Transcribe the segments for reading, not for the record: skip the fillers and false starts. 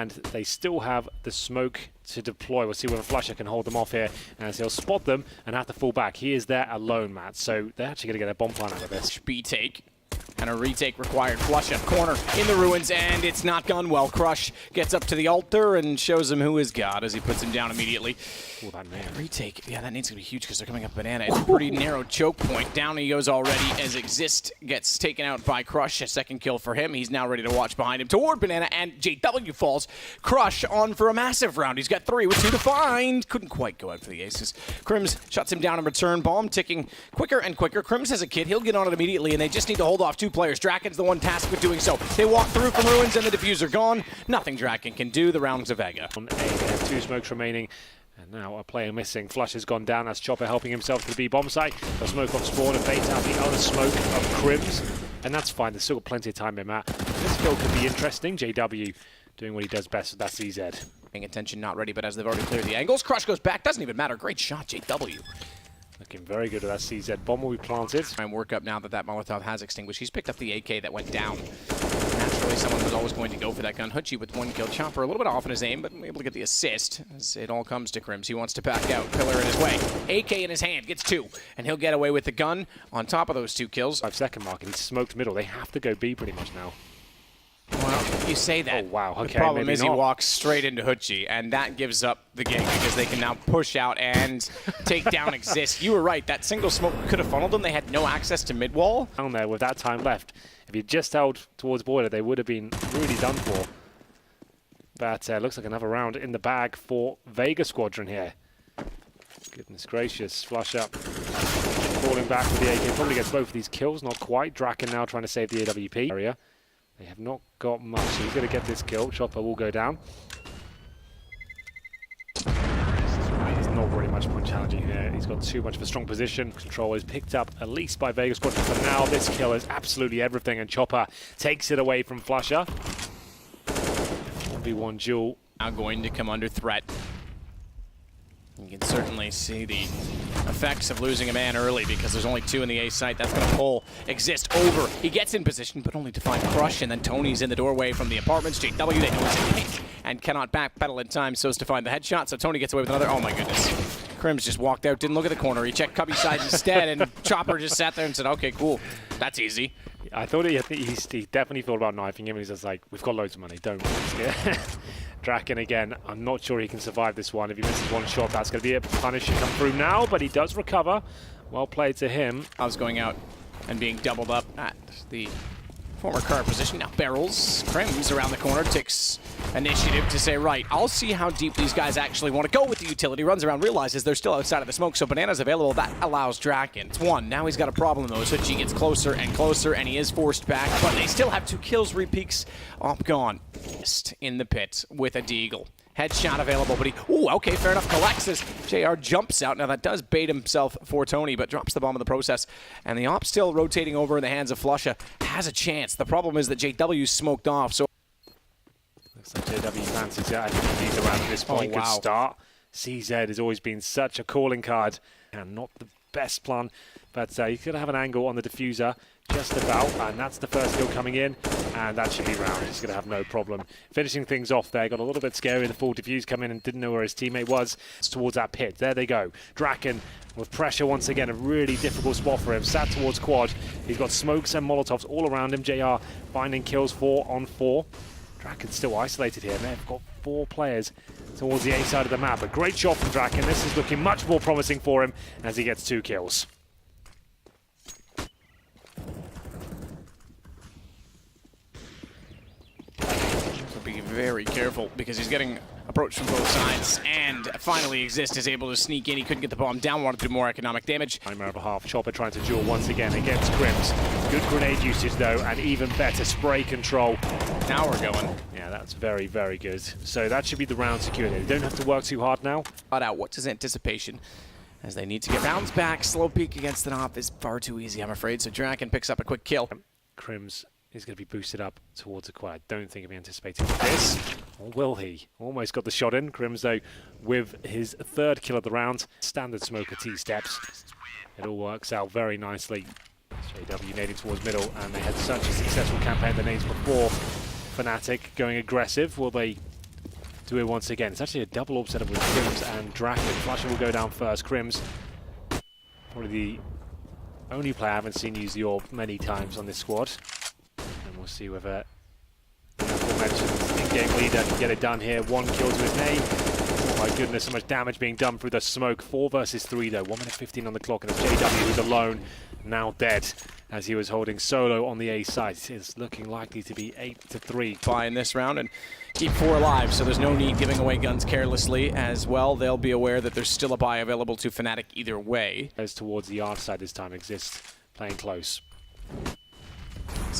and they still have the smoke to deploy. We'll see whether flusha can hold them off here, as he'll spot them and have to fall back. He is there alone, Matt, so they're actually going to get a bomb plan out of this. B take. And a retake required. flusha, corner in the ruins, and it's not gone well. Crush gets up to the altar and shows him who is God as he puts him down immediately. Oh, that man. Retake, yeah, that needs to be huge because they're coming up banana. It's a pretty narrow choke point. Down he goes already as Exist gets taken out by Crush. A second kill for him. He's now ready to watch behind him toward banana, and JW falls. Crush on for a massive round. He's got 3 with 2 to find. Couldn't quite go out for the aces. Crims shuts him down in return. Bomb ticking quicker and quicker. Crims has a kid. He'll get on it immediately, and they just need to hold off 2 players. Draken's the one tasked with doing so. They walk through from ruins, and the diffuser gone. Nothing Draken can do. The round's a Vega. On A, they have 2 smokes remaining. And now a player missing. Flush has gone down. That's Chopper helping himself to the B bomb site. The smoke off spawn and bait out the other smoke of Crims. And that's fine. There's still got plenty of time here, Matt. This kill could be interesting. JW doing what he does best. That's CZ. Paying attention, not ready, but as they've already cleared the angles, Crush goes back. Doesn't even matter. Great shot, JW. Looking very good with that CZ. Bomb will be planted. Try and work up now that that Molotov has extinguished. He's picked up the AK that went down. Naturally, someone was always going to go for that gun. Hutchie with 1 kill. Chopper a little bit off in his aim, but able to get the assist as it all comes to Crims. He wants to back out. Pillar in his way. AK in his hand. Gets 2. And he'll get away with the gun on top of those 2 kills. 5-second mark, and he's smoked middle. They have to go B pretty much now. Well, you say that. Oh, wow. Okay, the problem is not. he walks straight into Hutchie, and that gives up the game because they can now push out and take down Exist. You were right. That single smoke could have funneled them. They had no access to mid-wall. Down there with that time left. If he just held towards boiler, they would have been really done for. But looks like another round in the bag for Vega Squadron here. Goodness gracious. Flush up. Falling back with the AK. Probably gets both of these kills. Not quite. Draken now trying to save the AWP area. They have not got much, so he's going to get this kill. Chopper will go down. There's not very much point challenging here. He's got too much of a strong position. Control is picked up at least by Vega Squadron. For now, this kill is absolutely everything, and Chopper takes it away from flusha. 1v1 duel. Now going to come under threat. You can certainly see the effects of losing a man early because there's only 2 in the A site. That's going to pull Exist over. He gets in position, but only to find Crush, and then Tony's in the doorway from the apartments. JW, they know he's in pink and cannot backpedal in time so as to find the headshot, so Tony gets away with another. Oh my goodness. Crims just walked out, didn't look at the corner. He checked Cubby side instead, and Chopper just sat there and said, okay, cool. That's easy. I thought he definitely thought about knifing him, and he's just like, we've got loads of money, don't risk it. Draken again, I'm not sure he can survive this one. If he misses 1 shot, that's going to be a punish to come through now, but he does recover. Well played to him. I was going out and being doubled up at the former current position. Now barrels. Crims around the corner takes initiative to say, right, I'll see how deep these guys actually want to go with the utility. Runs around, realizes they're still outside of the smoke, so Banana's available. That allows Draken. It's 1. Now he's got a problem, though. Hutchie gets closer and closer, and he is forced back, but they still have 2 kills. Repeaks. Op gone. Just in the pit with a deagle. Headshot available, but he... Ooh, okay, fair enough. Collects as JR jumps out. Now, that does bait himself for Tony, but drops the bomb in the process. And the op still rotating over in the hands of flusha. Has a chance. The problem is that JW smoked off, so... Looks like JW fancies it. I think he's around at this point. Good start. CZ has always been such a calling card. And not the best plan, but he's going to have an angle on the diffuser. Just about, and that's the first kill coming in, and that should be round. He's going to have no problem. Finishing things off there, got a little bit scary. The full diffuse come in and didn't know where his teammate was. It's towards that pit. There they go. Draken with pressure once again, a really difficult spot for him. Sat towards quad. He's got smokes and molotovs all around him. JR finding kills 4 on 4. Draken's still isolated here. They've got 4 players towards the A side of the map. A great shot from Draken. This is looking much more promising for him as he gets 2 kills. Be very careful because he's getting approached from both sides, and finally Exist is able to sneak in. He couldn't get the bomb down, wanted to do more economic damage. Timer of a half. Chopper trying to duel once again against Crims. Good grenade usage though, and even better spray control. Now we're going. Yeah, that's very, very good. So that should be the round secured. They don't have to work too hard now. But out, what's his anticipation? As they need to get rounds back. Slow peek against an op is far too easy, I'm afraid. So Draken picks up a quick kill. Crims is going to be boosted up towards a quad. I don't think he'll be anticipating this. Or will he? Almost got the shot in. Crims, though, with his 3rd kill of the round. Standard smoker T-steps. It all works out very nicely. JW nading towards middle, and they had such a successful campaign the nades before. Fnatic going aggressive. Will they do it once again. It's actually a double orb setup with Crims and Draken. Flusher will go down first. Crims, probably the only player I haven't seen use the orb many times on this squad. And we'll see whether the aforementioned in-game leader can get it done here. 1 kill to his name. Oh my goodness, so much damage being done through the smoke. 4 versus 3 though. 1 minute 15 on the clock, and it's JW who's alone, now dead, as he was holding solo on the A side. It's looking likely to be 8-3. By in this round and keep 4 alive, so there's no need giving away guns carelessly as well. They'll be aware that there's still a buy available to Fnatic either way. As towards the R side this time exists, playing close.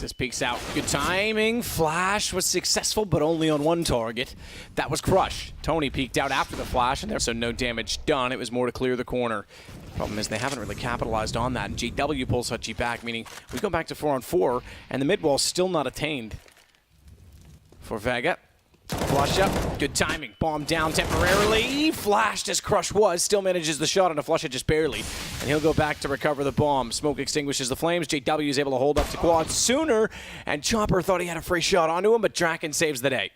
This peeks out. Good timing. Flash was successful, but only on 1 target. That was Crush. Tony peeked out after the flash, and there, so no damage done. It was more to clear the corner. Problem is they haven't really capitalized on that, and JW pulls Hutchie back, meaning we go back to 4-on-4, and the mid wall still not attained for Vega. Flush up, good timing, bomb down temporarily, flashed as Crush was, still manages the shot on a flush it just barely, and he'll go back to recover the bomb. Smoke extinguishes the flames, JW is able to hold up to Quad sooner, and Chopper thought he had a free shot onto him, but Draken saves the day.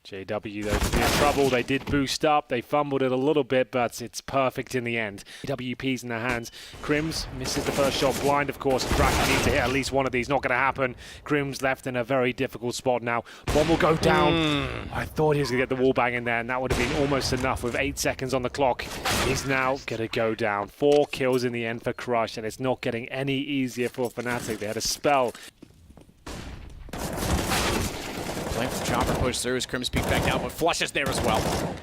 JW, though, to be in trouble. They did boost up. They fumbled it a little bit, but it's perfect in the end. WP's in their hands. Crims misses the first shot blind, of course. Draken needs to hit at least one of these. Not going to happen. Crims left in a very difficult spot now. Bomb will go down. I thought he was going to get the wall bang in there, and that would have been almost enough with 8 seconds on the clock. He's now going to go down. 4 kills in the end for Crush, and it's not getting any easier for Fnatic. They had a spell. Chopper pushed through as Crims peeked back out, but Flush is there as well.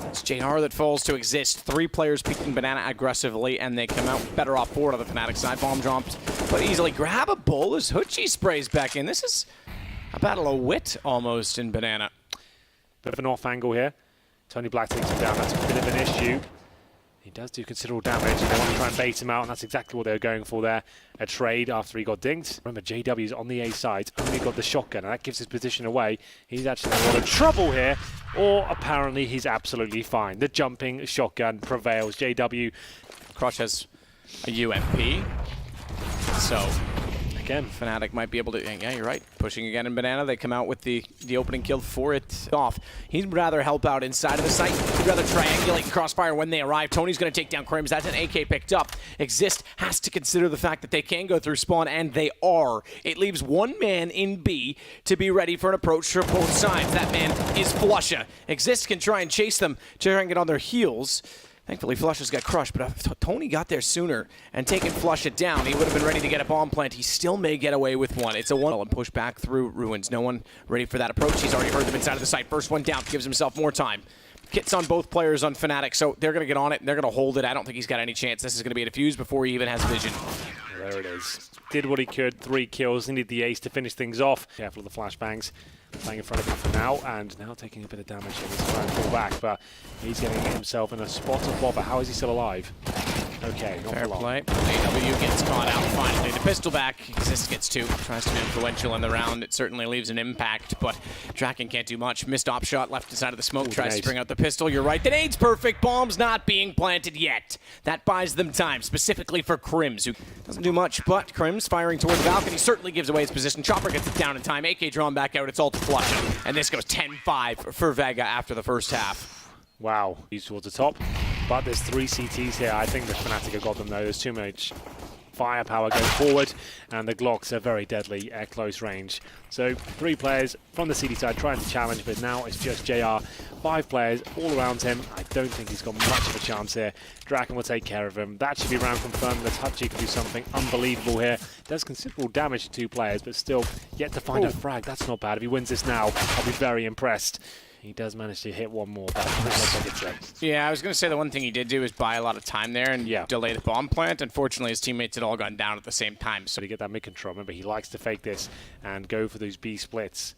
It's JR that falls to exist. 3 players peeking Banana aggressively, and they come out better off forward on the Fnatic side. Bomb dropped, but easily grabbable as Hutchie sprays back in. This is a battle of wit almost in Banana. Bit of an off angle here. Tony Black takes him down. That's a bit of an issue. He does do considerable damage, and they want to try and bait him out, and that's exactly what they were going for there. A trade after he got dinked. Remember, JW's on the A side, only got the shotgun, and that gives his position away. He's actually in a lot of trouble here, or apparently he's absolutely fine. The jumping shotgun prevails. JW. Crush has a UMP, so again, Fnatic might be able to, yeah, you're right. Pushing again in Banana, they come out with the opening kill for it off. He'd rather help out inside of the site. He'd rather triangulate Crossfire when they arrive. Tony's going to take down Crims. That's an AK picked up. Exist has to consider the fact that they can go through spawn, and they are. It leaves 1 man in B to be ready for an approach from both sides. That man is Flusha. Exist can try and chase them to try and get on their heels. Thankfully, Flusha's got crushed, but if Tony got there sooner and taken Flusha down, he would have been ready to get a bomb plant. He still may get away with one. It's a 1 and push back through Ruins. No one ready for that approach. He's already heard them inside of the site. First one down, gives himself more time. Kits on both players on Fnatic, so they're going to get on it, and they're going to hold it. I don't think he's got any chance. This is going to be a defuse before he even has vision. There it is. Did what he could. 3 kills. Needed the ace to finish things off. Careful of the flashbangs. Playing in front of him for now, and now taking a bit of damage here. He's trying to pull back, but he's getting himself in a spot of bother. How is he still alive? Okay, not fair for long. play. AW gets caught out finally. The pistol back. Exist gets 2. Tries to be influential in the round. It certainly leaves an impact, but Draken can't do much. Missed op shot left inside of the smoke. Tries to bring out the pistol. You're right. The nade's perfect. Bomb's not being planted yet. That buys them time, specifically for Crims, who doesn't do much, but Crims firing toward the balcony certainly gives away his position. Chopper gets it down in time. AK drawn back out. It's all to Flush him. And this goes 10-5 for Vega after the first half. Wow. He's towards the top. But there's 3 CTs here. I think the Fnatic have got them, though. There's too much firepower going forward, and the Glocks are very deadly at close range. So 3 players from the CD side trying to challenge, but now it's just JR. 5 players all around him. I don't think he's got much of a chance here. Draken will take care of him. That should be round confirmed. The Hutchie can do something unbelievable here. Does considerable damage to 2 players, but still yet to find a frag. That's not bad. If he wins this now, I'll be very impressed. He does manage to hit 1 more, but yeah, I was going to say the one thing he did do is buy a lot of time there and delay the bomb plant. Unfortunately, his teammates had all gone down at the same time. So to get that mid control, remember, he likes to fake this and go for those B splits.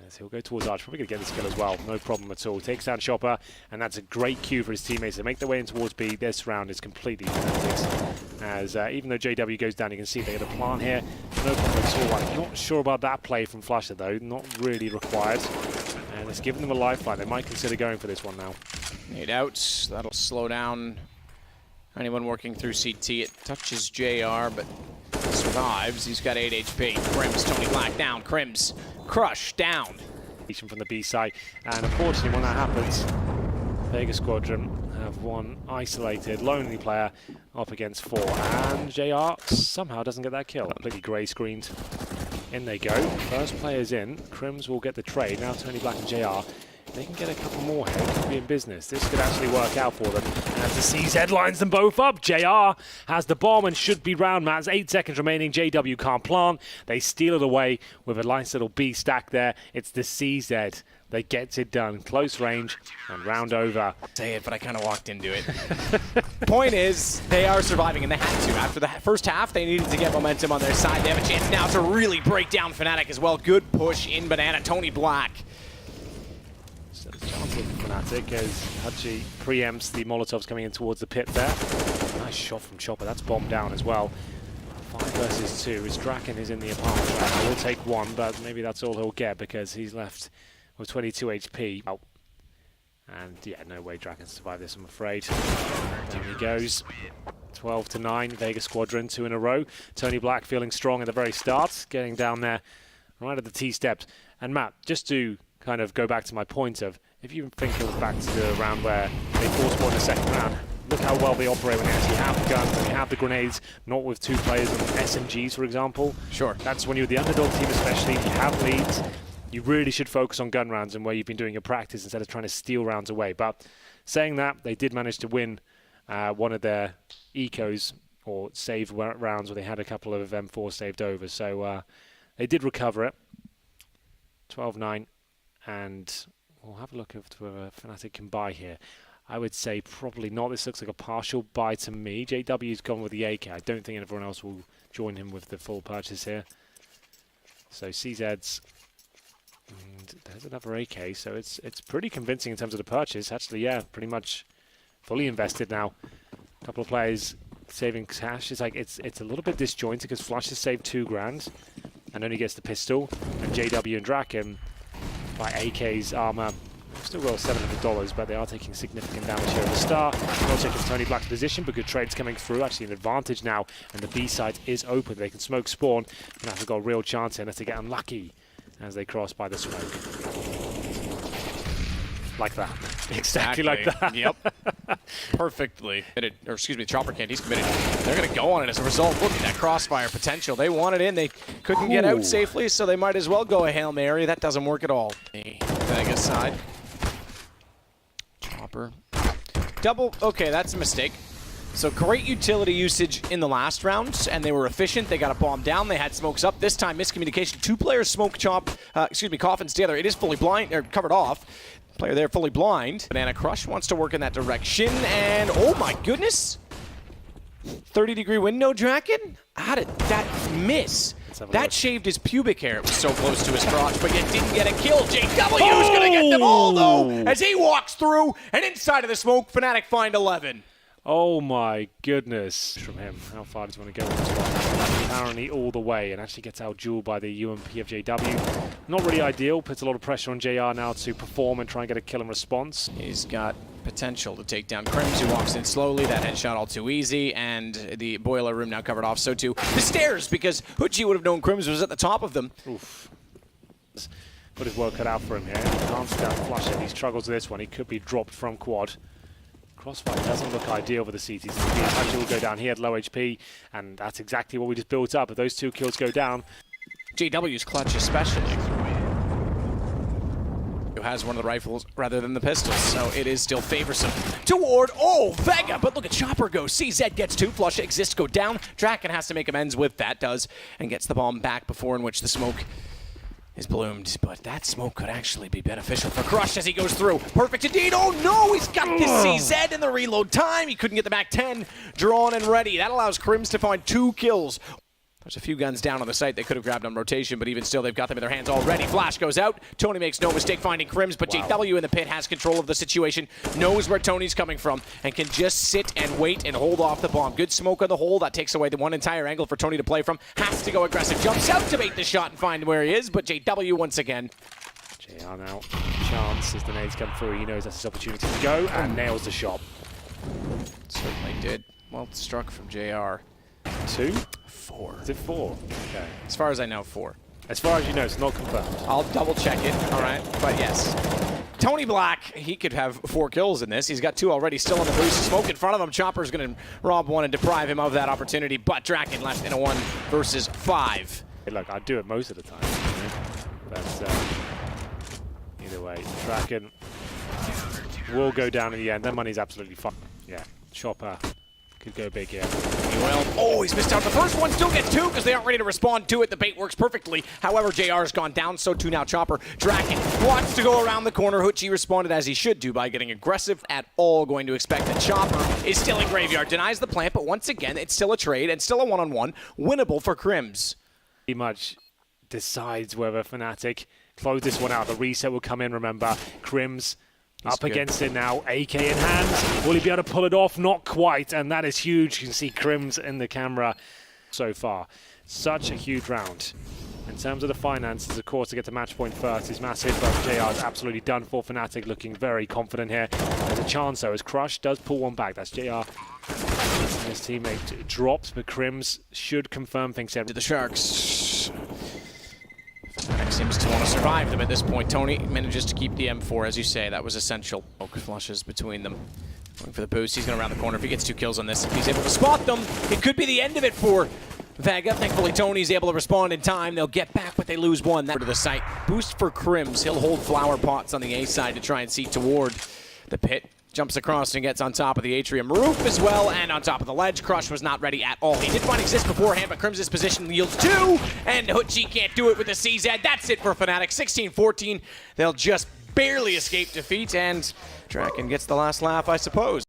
So he'll go towards Arch. Probably going to get this kill as well. No problem at all. Takes down Chopper, and that's a great cue for his teammates. They make their way in towards B. This round is completely Fnatic's. As even though JW goes down, you can see they get a plan here. No problem at all. I'm not sure about that play from Flusha, though. Not really required. And it's given them a lifeline. They might consider going for this one now. 8 outs. That'll slow down anyone working through CT. It touches JR, but survives. He's got 8 HP. Crims, Tony Black down. Crims, Crush down. From the B site, and unfortunately when that happens, Vega Squadron have one isolated, lonely player up against 4, and JR somehow doesn't get that kill. Completely grey screened. In they go. First player's in. Crims will get the trade. Now Tony Black and JR. They can get a couple more here. It could be in business. This could actually work out for them. As the CZ lines them both up. JR has the bomb and should be round mats. 8 seconds remaining. JW can't plant. They steal it away with a nice little B stack there. It's the CZ that gets it done. Close range and round over. Say it, but I kind of walked into it. Point is, they are surviving, and they had to. After the first half, they needed to get momentum on their side. They have a chance now to really break down Fnatic as well. Good push in Banana. Tony Black. So the chance of Fnatic as Hachi preempts the Molotovs coming in towards the pit there. Nice shot from Chopper. That's bombed down as well. 5 versus 2. As Draken is in the apartment. I will take 1, but maybe that's all he'll get because he's left with 22 HP. Oh. And yeah, no way Draken survive this, I'm afraid. Down he goes. 12-9. Vega Squadron, 2 in a row. Tony Black feeling strong at the very start, getting down there right at the T-steps. And Matt, just to kind of go back to my point of, if you think it was back to the round where they forced one in the second round, look how well they operate when they actually have the guns, when they have the grenades, not with 2 players on SMGs, for example. Sure. That's when you're the underdog team, especially if you have leads. You really should focus on gun rounds and where you've been doing your practice instead of trying to steal rounds away. But saying that, they did manage to win one of their ecos, or save rounds, where they had a couple of M4 saved over. So they did recover it. 12-9. And we'll have a look at whether Fnatic can buy here. I would say probably not. This looks like a partial buy to me. JW's gone with the AK. I don't think everyone else will join him with the full purchase here. So CZ's, and there's another AK. So it's pretty convincing in terms of the purchase. Actually, yeah, pretty much fully invested now. A couple of players saving cash. It's like it's a little bit disjointed because Flush has saved $2 grand and only gets the pistol, and JW and Draken by AK's armor. Still got $700, but they are taking significant damage here at the start. Well taken for Tony Black's position, but good trades coming through. Actually an advantage now, and the B side is open. They can smoke spawn, and have got a real chance here unless they get unlucky as they cross by the smoke. Like that. Exactly like that. Yep. Perfectly. Or excuse me, Chopper can't. He's committed. They're going to go on it as a result. Look at that crossfire potential. They wanted in. They couldn't get out safely, so they might as well go a Hail Mary. That doesn't work at all. The Vega side. Chopper. Double. Okay, that's a mistake. So great utility usage in the last round, and they were efficient. They got a bomb down. They had smokes up. This time, miscommunication. 2 players smoke chop. Coffins together. It is fully blind, or covered off. Player there fully blind. Banana Crush wants to work in that direction, and oh my goodness! 30-degree window, Draken? How did that miss? That shaved his pubic hair. It was so close to his crotch, but yet didn't get a kill. JW's gonna get them all though, as he walks through, and inside of the smoke, Fnatic find 11. Oh my goodness. From him, how far does he want to go with this one? Apparently all the way, and actually gets out-dueled by the UMP of JW. Not really ideal, puts a lot of pressure on JR now to perform and try and get a kill in response. He's got potential to take down Crims, who walks in slowly. That headshot all too easy, and the boiler room now covered off. So too the stairs, because Hoochie would have known Crims was at the top of them. Oof. Put his work cut out for him here. He can't stand Flush it. He struggles with this one. He could be dropped from quad. Crossfire doesn't look ideal for the CTs. Actually will go down. He had low HP, and that's exactly what we just built up. If those 2 kills go down, JW's clutch especially, who has one of the rifles rather than the pistols, so it is still favorsome toward Vega. But look at Chopper go. CZ gets 2. Flush exists go down. Draken has to make amends with that, does, and gets the bomb back before in which the smoke is bloomed, but that smoke could actually be beneficial for Crush as he goes through. Perfect indeed. Oh no, he's got this CZ in the reload time. He couldn't get the back 10 drawn and ready. That allows Crims to find 2 kills. There's a few guns down on the site they could have grabbed on rotation, but even still, they've got them in their hands already. Flash goes out. Tony makes no mistake finding Crims, but JW in the pit has control of the situation, knows where Tony's coming from, and can just sit and wait and hold off the bomb. Good smoke on the hole. That takes away the one entire angle for Tony to play from. Has to go aggressive. Jumps out to bait the shot and find where he is, but JW once again. JR now, chance as the nades come through. He knows that's his opportunity to go, and nails the shot. Certainly did. Well struck from JR. 2? 4. Is it 4? Okay. As far as I know, 4. As far as you know, it's not confirmed. I'll double check it, all right? But yes. Tony Black, he could have 4 kills in this. He's got 2 already, still on the boost. Smoke in front of him. Chopper's going to rob 1 and deprive him of that opportunity. But Draken left in a 1 versus 5. Hey, look, I do it most of the time. You know? But either way, Draken will go down in the end. Their money's absolutely fine. Yeah, Chopper could go big here. He will. Oh, he's missed out. The first one still gets 2 because they aren't ready to respond to it. The bait works perfectly. However, JR's gone down, so too now Chopper. Draken wants to go around the corner. Hutchie responded as he should do by getting aggressive at all. Going to expect that Chopper is still in Graveyard. Denies the plant, but once again, it's still a trade and still a one-on-one. Winnable for Crims. Pretty much decides whether Fnatic close this one out. The reset will come in, remember. Crims up against it now, AK in hand. Will he be able to pull it off? Not quite, and that is huge. You can see Crims in the camera so far. Such a huge round. In terms of the finances, of course, to get to match point first is massive, but JR is absolutely done for. Fnatic looking very confident here. There's a chance, though, as Crush does pull one back. That's JR. And his teammate drops, but Crims should confirm things here. To the Sharks. Fnatic seems to want to survive them at this point. Tony manages to keep the M4, as you say. That was essential. Smoke flushes between them. Going for the boost. He's going to round the corner. If he gets 2 kills on this, if he's able to spot them, it could be the end of it for Vega. Thankfully, Tony's able to respond in time. They'll get back, but they lose 1. That to the site. Boost for Crims. He'll hold flower pots on the A side to try and see toward the pit. Jumps across and gets on top of the atrium roof as well, and on top of the ledge. Crush was not ready at all. He did find exist beforehand, but Crims' position yields 2, and Hutchie can't do it with the CZ. That's it for Fnatic. 16-14. They'll just barely escape defeat, and Draken gets the last laugh, I suppose.